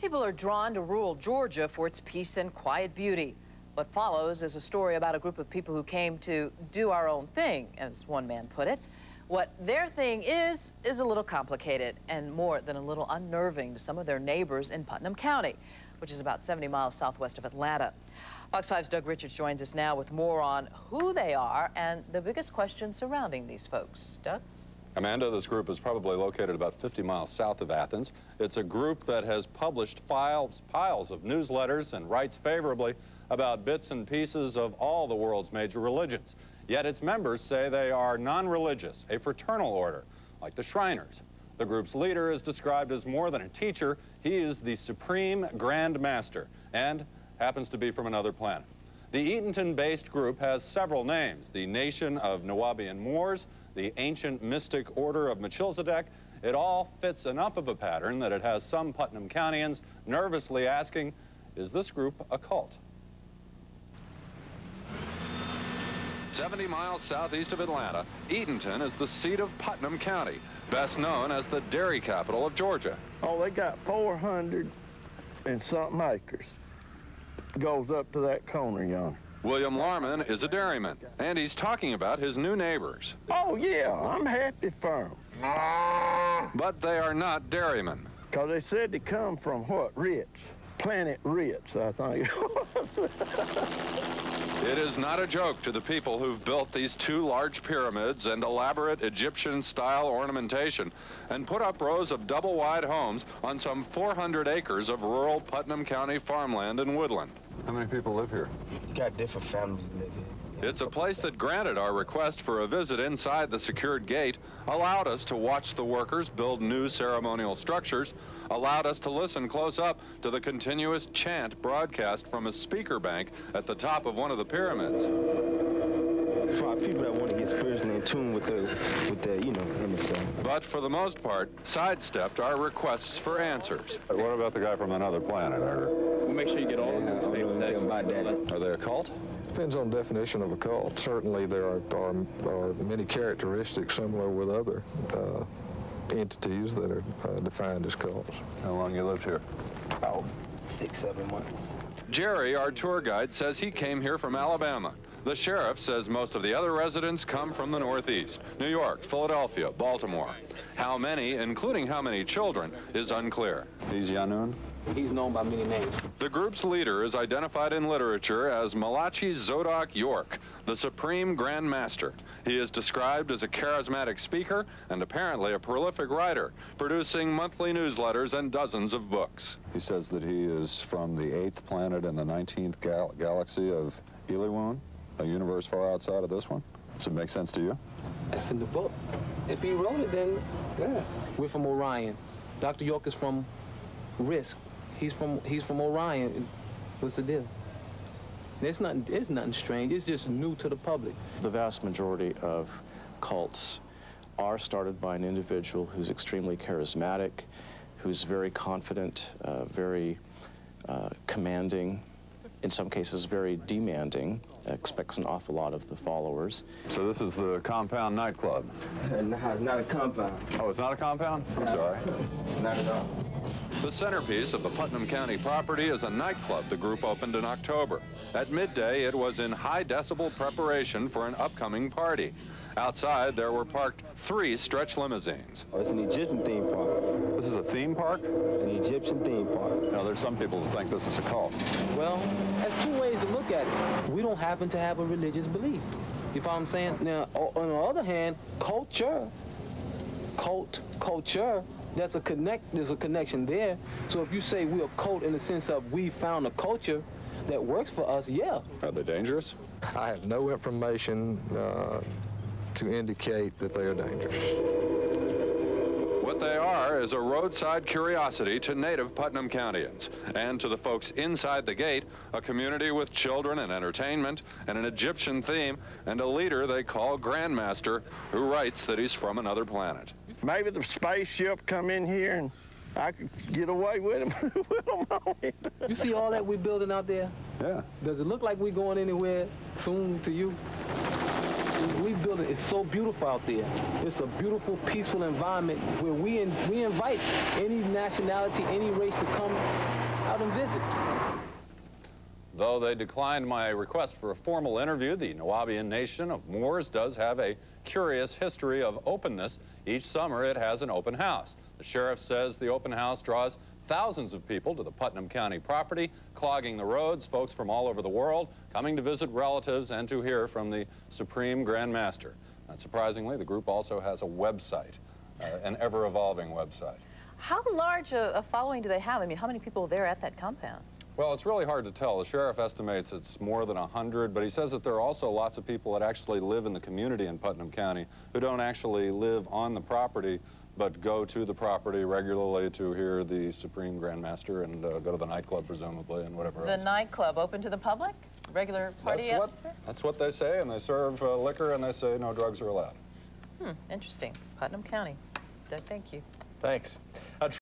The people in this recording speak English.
People are drawn to rural Georgia for its peace and quiet beauty. What follows is a story about a group of people who came to do our own thing, as one man put it. What their thing is a little complicated and more than a little unnerving to some of their neighbors in Putnam County, which is about 70 miles southwest of Atlanta. Fox 5's Doug Richards joins us now with more on who they are and the biggest questions surrounding these folks. Doug? Amanda, this group is probably located about 50 miles south of Athens. It's a group that has published piles of newsletters and writes favorably about bits and pieces of all the world's major religions. Yet its members say they are non-religious, a fraternal order, like the Shriners. The group's leader is described as more than a teacher. He is the supreme Grand Master and happens to be from another planet. The Eatonton-based group has several names: the Nation of Nuwaubian Moors, the Ancient Mystic Order of Melchizedek. It all fits enough of a pattern that it has some Putnam Countyans nervously asking, is this group a cult? 70 miles southeast of Atlanta, Eatonton is the seat of Putnam County, best known as the dairy capital of Georgia. Oh, they got 400 and something acres. Goes up to that corner yonder. William Larman is a dairyman, and he's talking about his new neighbors. Oh, yeah, I'm happy for them. But they are not dairymen. Because they said they come from what? Ritz. Planet Ritz, I think. It is not a joke to the people who've built these two large pyramids and elaborate Egyptian-style ornamentation and put up rows of double-wide homes on some 400 acres of rural Putnam County farmland and woodland. How many people live here? Got different families that live here. It's a place that granted our request for a visit inside the secured gate, allowed us to watch the workers build new ceremonial structures, allowed us to listen close up to the continuous chant broadcast from a speaker bank at the top of one of the pyramids. For people that want to get spiritually in tune with the inner stuff. But for the most part, sidestepped our requests for answers. What about the guy from another planet? We'll make sure you get all of those papers. Are they a cult? Depends on the definition of a cult. Certainly there are many characteristics similar with other entities that are defined as cults. How long you lived here? About 6-7 months. Jerry, our tour guide, says he came here from Alabama. The sheriff says most of the other residents come from the Northeast: New York, Philadelphia, Baltimore. How many, including how many children, is unclear. He's Yanun? He's known by many names. The group's leader is identified in literature as Malachi Zodok York, the Supreme Grand Master. He is described as a charismatic speaker and apparently a prolific writer, producing monthly newsletters and dozens of books. He says that he is from the 8th planet in the 19th galaxy of Eliwun, a universe far outside of this one. Does it make sense to you? That's in the book. If he wrote it, then yeah. We're from Orion. Dr. York is from Risk. He's from Orion. What's the deal? It's nothing strange. It's just new to the public. The vast majority of cults are started by an individual who's extremely charismatic, who's very confident, very commanding, in some cases very demanding, expects an awful lot of the followers. So this is the Compound nightclub? No, it's not a compound. Oh, it's not a compound? I'm sorry. Not at all. The centerpiece of the Putnam County property is a nightclub the group opened in October. At midday, it was in high decibel preparation for an upcoming party. Outside, there were parked 3 stretch limousines. Oh, it's an Egyptian theme park. This is a theme park? An Egyptian theme park. Now, there's some people who think this is a cult. Well, there's 2 ways to look at it. We don't happen to have a religious belief. You follow what I'm saying? Now, on the other hand, culture, there's a connection there. So if you say we're a cult in the sense of we found a culture that works for us, yeah. Are they dangerous? I have no information to indicate that they are dangerous. What they are is a roadside curiosity to native Putnam Countyans, and to the folks inside the gate, a community with children and entertainment and an Egyptian theme, and a leader they call Grandmaster, who writes that he's from another planet. Maybe the spaceship come in here and I could get away with them, on it. You see all that we're building out there? Yeah. Does it look like we're going anywhere soon to you? We build it. It's so beautiful out there. It's a beautiful, peaceful environment where we invite any nationality, any race to come out and visit. Though they declined my request for a formal interview, the Nuwaubian Nation of Moors does have a curious history of openness. Each summer it has an open house. The sheriff says the open house draws thousands of people to the Putnam County property, clogging the roads, folks from all over the world coming to visit relatives and to hear from the Supreme Grand Master. Not surprisingly, the group also has a website, an ever-evolving website. How large a following do they have? I mean, how many people are there at that compound? Well, it's really hard to tell. The sheriff estimates it's more than 100, but he says that there are also lots of people that actually live in the community in Putnam County who don't actually live on the property, but go to the property regularly to hear the Supreme Grand Master and go to the nightclub, presumably, and whatever else. The nightclub open to the public? Regular party atmosphere? That's what they say, and they serve liquor, and they say no drugs are allowed. Interesting. Putnam County. Doug, thank you. Thanks.